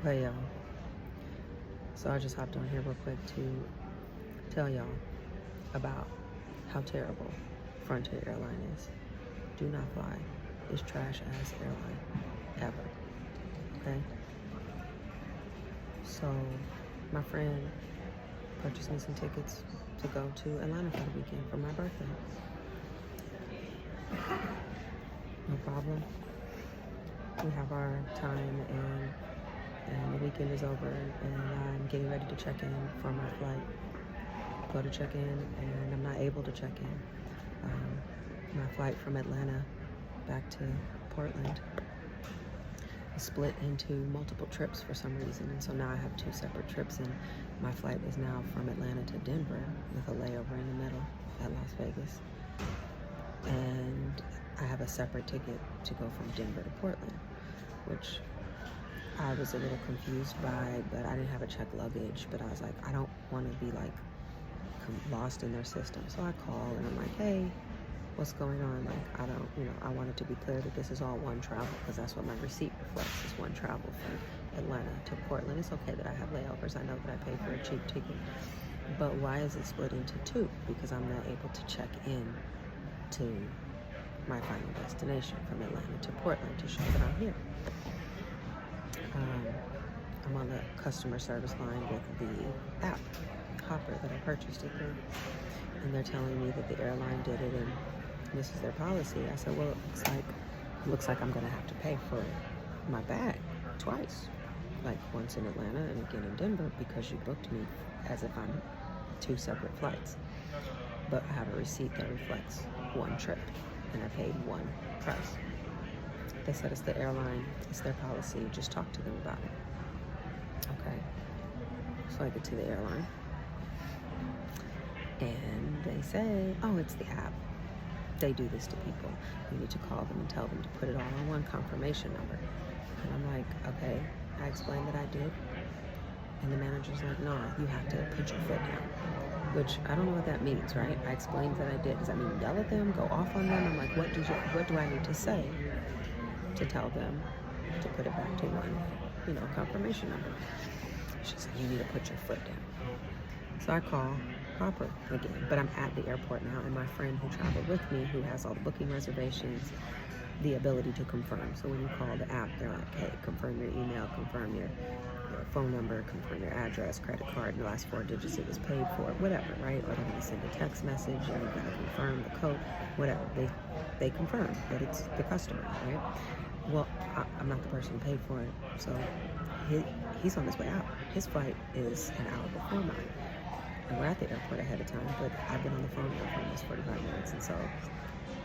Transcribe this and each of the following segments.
But y'all, so I just hopped on here real quick to tell y'all about how terrible Frontier Airline is. Do not fly this trash ass airline ever. Okay? So my friend purchased me some tickets to go to Atlanta for the weekend for my birthday. No problem. We have our time and the weekend is over and I'm getting ready to check in for my flight. Go to check in and I'm not able to check in. My flight from Atlanta back to Portland is split into multiple trips for some reason, and so now I have 2 separate trips, and my flight is now from Atlanta to Denver with a layover in the middle at Las Vegas. And I have a separate ticket to go from Denver to Portland, which I was a little confused by, but I didn't have a checked luggage, but I was like, I don't want to be like lost in their system. So I call and I'm like, hey, what's going on? Like, I don't, I want it to be clear that this is all one travel, because that's what my receipt reflects, is one travel from Atlanta to Portland. It's okay that I have layovers. I know that I paid for a cheap ticket, but why is it split into 2? Because I'm not able to check in to my final destination from Atlanta to Portland to show that I'm here. I'm on the customer service line with the app, Hopper, that I purchased it through. And they're telling me that the airline did it and this is their policy. I said, well, it looks like I'm gonna have to pay for my bag twice. Like once in Atlanta and again in Denver, because you booked me as if I'm 2 separate flights. But I have a receipt that reflects 1 trip and I paid 1 price. They said it's the airline, it's their policy, just talk to them about it. Okay, so I get to the airline and they say, oh, it's the app. They do this to people. You need to call them and tell them to put it all on 1 confirmation number. And I'm like, okay, I explained that I did. And the manager's like, no, you have to put your foot down. Which, I don't know what that means, right? I explained that I did. Does that mean yell at them, go off on them? I'm like, what do I need to say to tell them to put it back to 1, confirmation number? She said, you need to put your foot down. So I call Hopper again, but I'm at the airport now, and my friend who traveled with me, who has all the booking reservations, the ability to confirm. So when you call the app, they're like, hey, confirm your email, confirm your phone number, confirm your address, credit card, the last 4 digits it was paid for, whatever, right? Or they're going to send a text message, and you're going to confirm the code, whatever. They confirm that it's the customer, right? Well, I'm not the person who paid for it, so he's on his way out. His flight is an hour before mine. And we're at the airport ahead of time, but I've been on the phone now for almost 45 minutes, and so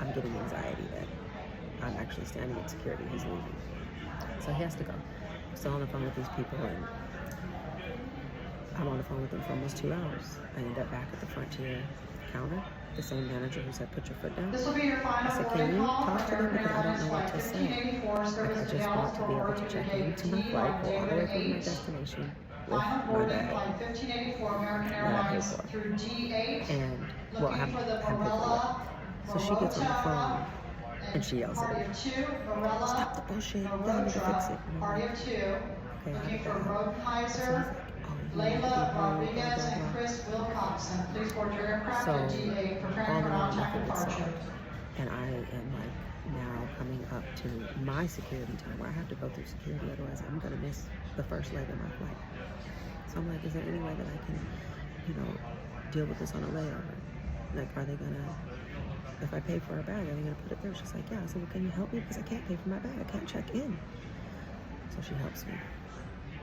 I'm getting anxiety that I'm actually standing at security. He's leaving. So he has to go. I'm still on the phone with these people, and I'm on the phone with them for almost 2 hours. I end up back at the Frontier counter, the same manager who said, put your foot down. This will be your final I said, can you talk to them, because I don't know what to say. I just want to be able to check into my flight, go all the way to my destination with my bag flight 1584 American Airlines through G8. And, well, I'm paid for it. So she gets on the phone and she yells at me, stop the bullshit, y'all need to fix it. And I'm like, okay, Looking for I Roden Heiser, Layla Rodriguez, and Chris Wilcoxon. Please board your aircraft at G8, preparing for on-time departure. And I am like now coming up to my security time where I have to go through security, otherwise I'm gonna miss the first leg of my flight. So I'm like, is there any way that I can, deal with this on a layover? Like, are they gonna, if I pay for a bag, are they gonna put it there? She's like, yeah. I said, well, can you help me? Because I can't pay for my bag, I can't check in. So she helps me.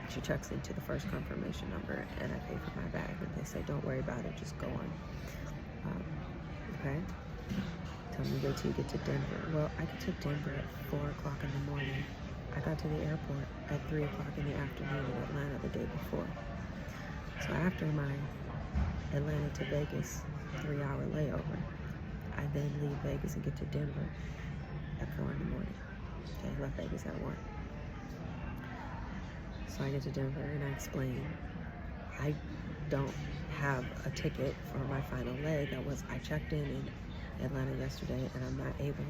She checks into the first confirmation number and I pay for my bag. And they say, don't worry about it, just go on. Okay? Tell me wait till you get to Denver. Well, I get to Denver at 4 o'clock in the morning. I got to the airport at 3 o'clock in the afternoon in Atlanta the day before. So after my Atlanta to Vegas 3-hour layover, I then leave Vegas and get to Denver at 4 in the morning. Okay, I left Vegas at 1. So I get to Denver and I explain, I don't have a ticket for my final leg. I checked in Atlanta yesterday and I'm not able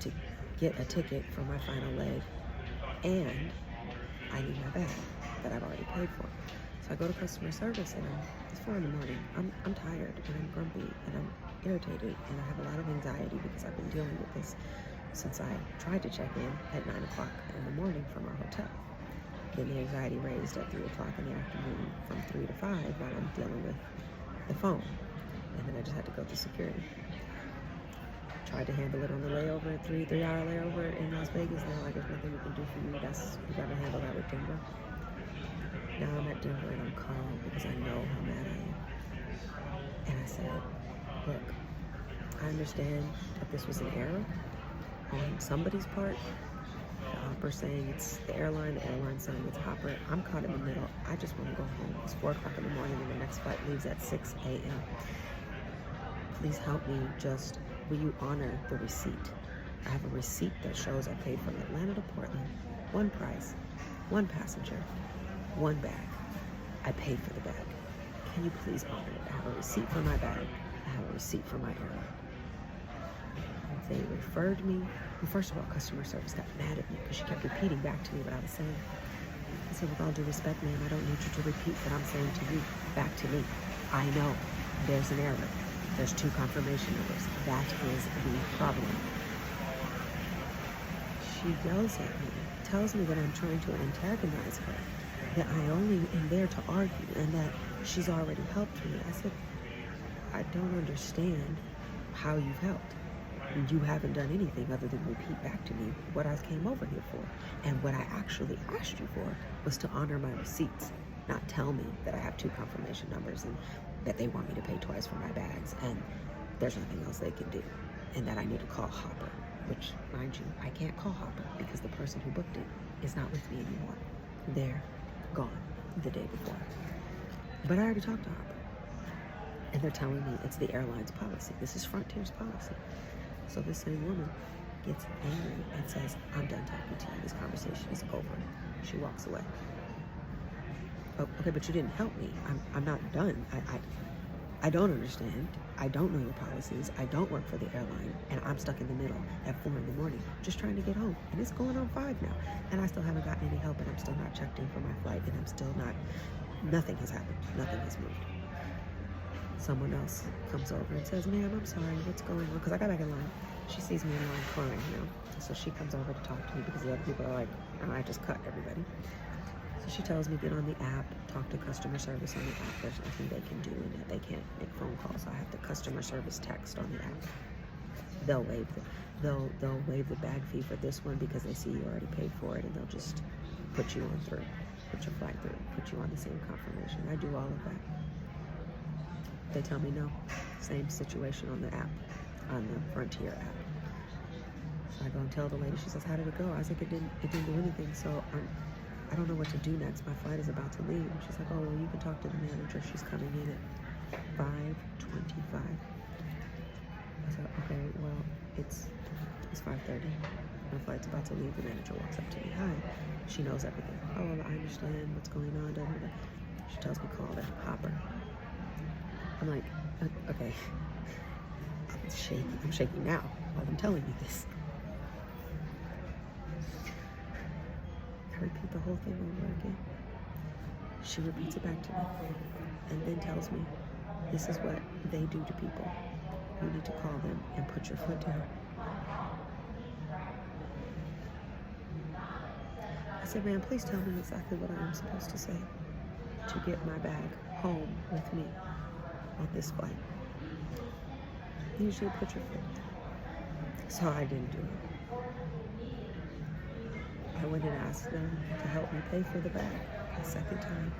to get a ticket for my final leg. And I need my bag that I've already paid for. So I go to customer service, and it's 4 in the morning. I'm tired, and I'm grumpy, and I'm irritated, and I have a lot of anxiety because I've been dealing with this since I tried to check in at 9 o'clock in the morning from our hotel. Then the anxiety raised at 3 o'clock in the afternoon from 3 to 5 while I'm dealing with the phone. And then I just had to go through security. Tried to handle it on the layover, 3-hour layover in Las Vegas. They're like, there's nothing we can do for you. You gotta handle that with Denver. Now I'm at Denver and I'm calm because I know how mad I am. And I said, look, I understand that this was an error on somebody's part. The Hopper saying it's the airline saying it's Hopper. I'm caught in the middle. I just want to go home. It's 4 o'clock in the morning and the next flight leaves at 6 a.m. Please help me. Just, will you honor the receipt? I have a receipt that shows I paid from Atlanta to Portland, one price, one passenger, one bag. I paid for the bag. Can you please honor it? I have a receipt for my bag. I have a receipt for my airline. They referred me. Well, first of all, customer service got mad at me because she kept repeating back to me what I was saying. I said, with all due respect, ma'am, I don't need you to repeat what I'm saying to you back to me. I know there's an error. There's 2 confirmation numbers. That is the problem. She yells at me, tells me that I'm trying to antagonize her, that I only am there to argue, and that she's already helped me. I said, I don't understand how you've helped. You haven't done anything other than repeat back to me what I came over here for. And what I actually asked you for was to honor my receipts, not tell me that I have 2 confirmation numbers and that they want me to pay twice for my bags and there's nothing else they can do. And that I need to call Hopper, which, mind you, I can't call Hopper because the person who booked it is not with me anymore. They're gone the day before. But I already talked to Hopper. And they're telling me it's the airline's policy. This is Frontier's policy. So this same woman gets angry and says, I'm done talking to you. This conversation is over. She walks away. Oh, okay, but you didn't help me. I'm not done. I don't understand. I don't know your policies. I don't work for the airline. And I'm stuck in the middle at 4 in the morning just trying to get home. And it's going on 5 now. And I still haven't gotten any help, and I'm still not checked in for my flight, and I'm still not, nothing has happened. Nothing has moved. Someone else comes over and says, ma'am, I'm sorry, what's going on? Because I got back in line. She sees me in line crying now. So she comes over to talk to me because the other people are like, oh, I just cut everybody. So she tells me, get on the app, talk to customer service on the app. There's nothing they can do, and that they can't make phone calls. So I have the customer service text on the app. They'll waive the bag fee for this one because they see you already paid for it, and they'll just put you on through, put your flight through, put you on the same confirmation. I do all of that. They tell me no. Same situation on the app, on the Frontier app. So I go and tell the lady. She says, how did it go? I was like, it didn't do anything. So I don't know what to do next. My flight is about to leave. She's like, oh, well, you can talk to the manager. She's coming in at 5:25. I said, okay, well, it's 5:30. My flight's about to leave. The manager walks up to me. Hi. She knows everything. Oh, well, I understand what's going on. Da, da, da. She tells me, call the Hopper. I'm like, okay. I'm shaking now while I'm telling you this. I repeat the whole thing over again. She repeats it back to me and then tells me, this is what they do to people. You need to call them and put your foot down. I said, ma'am, please tell me exactly what I am supposed to say to get my bag home with me on this flight. Usually put your foot down. So I didn't do it. I went and asked them to help me pay for the bag a second time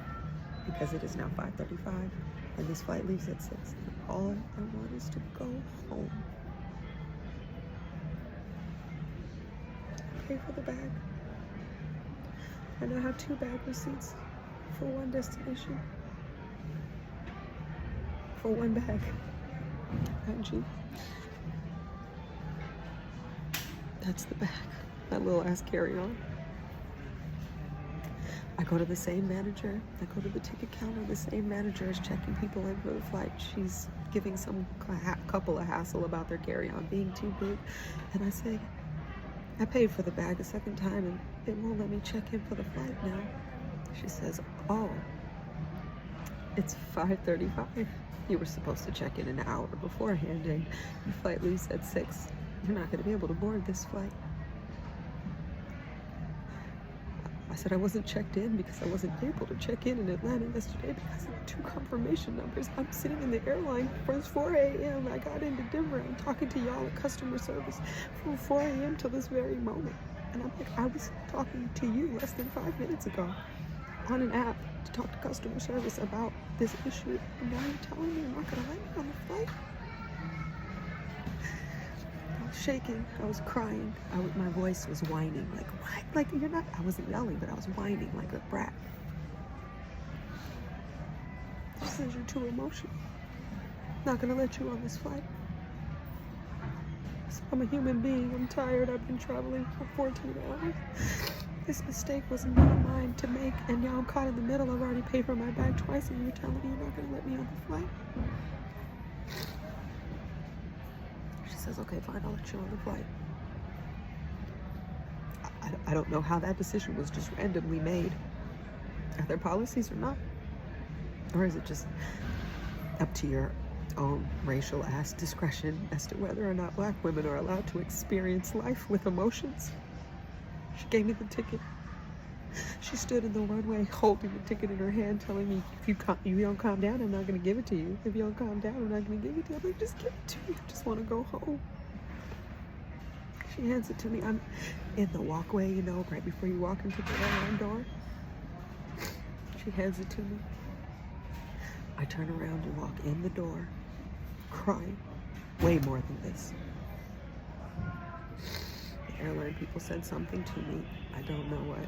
because it is now 5:35 and this flight leaves at 6. And all I want is to go home. Pay for the bag. I now have 2 bag receipts for 1 destination. For 1 bag. Angie. That's the bag. That little ass carry-on. I go to the same manager. I go to the ticket counter. The same manager is checking people in for the flight. She's giving some couple a hassle about their carry-on being too big. And I say, I paid for the bag a second time and it won't let me check in for the flight now. She says, oh, it's 5:35. You were supposed to check in an hour beforehand and your flight leaves at 6. You're not going to be able to board this flight. I said I wasn't checked in because I wasn't able to check in Atlanta yesterday because of the 2 confirmation numbers. I'm sitting in the airline from 4 a.m. I got into Denver. I'm talking to y'all at customer service from 4 a.m. till this very moment. And I'm like, I was talking to you less than 5 minutes ago on an app to talk to customer service about this issue. And now you're telling me you're not going to let me on the flight? I was shaking. I was crying. My voice was whining. Like, what? Like, you're not... I wasn't yelling, but I was whining like a brat. She says you're too emotional. Not going to let you on this flight. So I'm a human being. I'm tired. I've been traveling for 14 hours. This mistake was not mine to make, and now I'm caught in the middle. I've already paid for my bag twice, and you're telling me you're not going to let me on the flight? She says, okay, fine, I'll let you on the flight. I don't know how that decision was just randomly made. Are there policies or not? Or is it just up to your own racial ass discretion as to whether or not Black women are allowed to experience life with emotions? She gave me the ticket. She stood in the runway holding the ticket in her hand, telling me, if you don't calm down, I'm not going to give it to you. If you don't calm down, I'm not going to give it to you. I'm like, just give it to me. I just want to go home. She hands it to me. I'm in the walkway, you know, right before you walk into the airline door. She hands it to me. I turn around and walk in the door, crying. Way more than this. The airline people said something to me. I don't know what.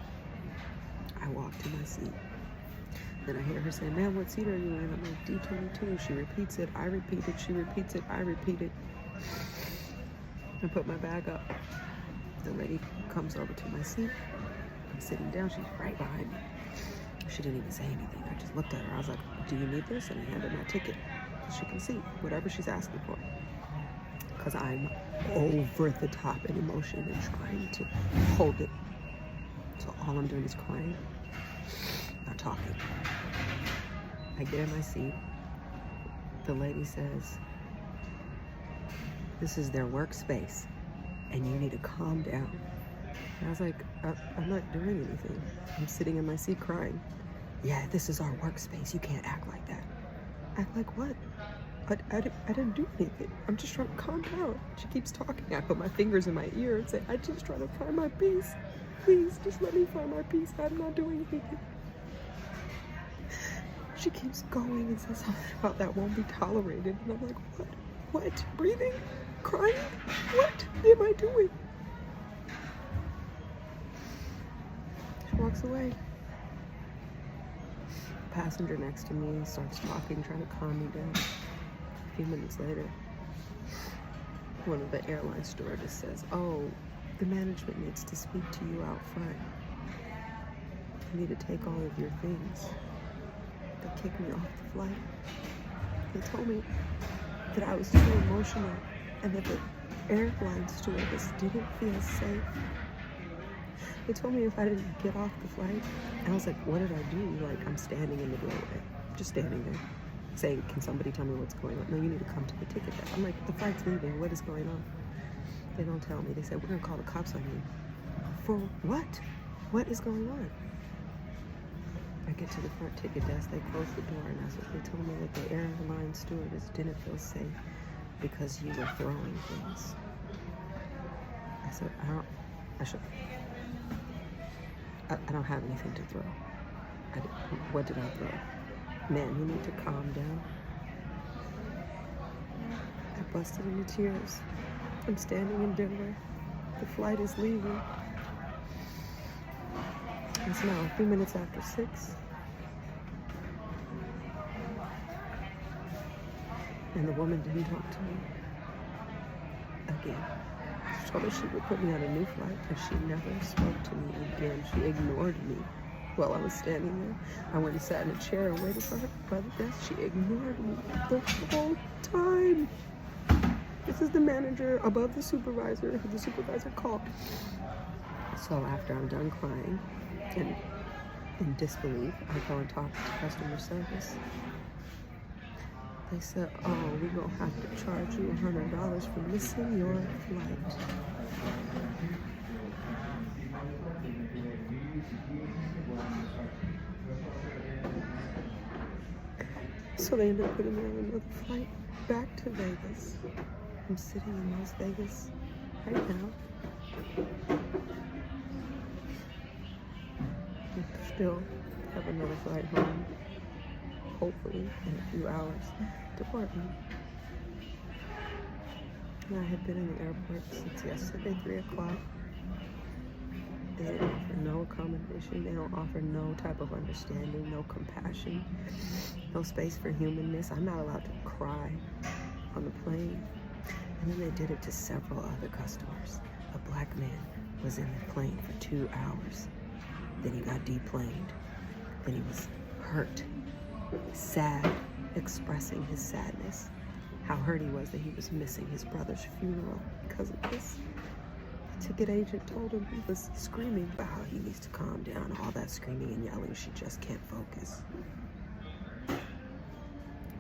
I walk to my seat. Then I hear her say, ma'am, what seat are you in? I'm like, D22. She repeats it. I repeat it. She repeats it. I repeat it. I put my bag up. The lady comes over to my seat. I'm sitting down. She's right behind me. She didn't even say anything. I just looked at her. I was like, do you need this? And I handed my ticket so she can see whatever she's asking for. Because I'm over the top in emotion and trying to hold it. So all I'm doing is crying, not talking. I get in my seat. The lady says, this is their workspace and you need to calm down. And I was like, I'm not doing anything. I'm sitting in my seat crying. Yeah, this is our workspace. You can't act like that. Act like what? I didn't do anything. I'm just trying to calm down. She keeps talking. I put my fingers in my ear and say, I just try to find my peace. Please, just let me find my peace. I'm not doing anything. She keeps going and says something about that won't be tolerated. And I'm like, what? What? Breathing? Crying? What am I doing? She walks away. The passenger next to me starts talking, trying to calm me down. A few minutes later, one of the airline stewardess says, oh, the management needs to speak to you out front. You need to take all of your things. They kicked me off the flight. They told me that I was too emotional and that the airline stewardess didn't feel safe. They told me if I didn't get off the flight, and I was like, what did I do? Like, I'm standing in the doorway, just standing there, saying, can somebody tell me what's going on? No, you need to come to the ticket desk. I'm like, the flight's leaving, what is going on? They don't tell me. They said, we're gonna call the cops on you. For what? What is going on? I get to the front ticket desk, they close the door, and they told me that the airline stewardess didn't feel safe because you were throwing things. I said, I don't have anything to throw. What did I throw? Man, you need to calm down. I busted into tears. I'm standing in Denver. The flight is leaving. It's now a few minutes after 6. And the woman didn't talk to me again. She told me she would put me on a new flight, and she never spoke to me again. She ignored me while I was standing there. I went and sat in a chair and waited for her by the desk. She ignored me the whole time. This is the manager above the supervisor who the supervisor called. So after I'm done crying and in disbelief, I go and talk to customer service. They said, oh, we're going to have to charge you $100 for missing your flight. So they ended up putting me on another flight back to Vegas. I'm sitting in Las Vegas right now. I still have another flight home, hopefully in a few hours, to Portland. And I had been in the airport since yesterday, 3 o'clock. They didn't offer no accommodation. They don't offer no type of understanding, no compassion, no space for humanness. I'm not allowed to cry on the plane. And then they did it to several other customers. A black man was in the plane for 2 hours. Then he got deplaned. Then he was hurt, sad, expressing his sadness. How hurt he was that he was missing his brother's funeral because of this. The ticket agent told him he was screaming about how he needs to calm down. All that screaming and yelling, she just can't focus.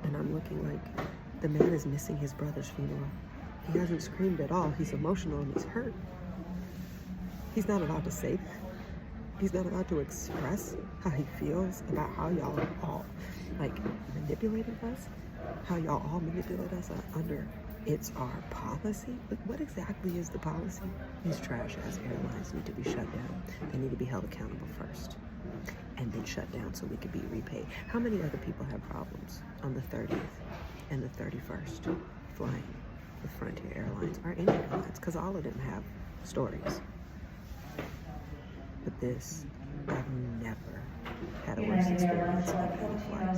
And I'm looking like, the man is missing his brother's funeral. He hasn't screamed at all. He's emotional and he's hurt. He's not allowed to say that. He's not allowed to express how he feels about how y'all all, like, manipulated us. How y'all all manipulate us under it's our policy. But what exactly is the policy? These trash-ass airlines need to be shut down. They need to be held accountable first and then shut down so we can be repaid. How many other people have problems on the 30th and the 31st flying with Frontier Airlines or any airlines? Because all of them have stories. But this, I've never had a worse experience on any flight.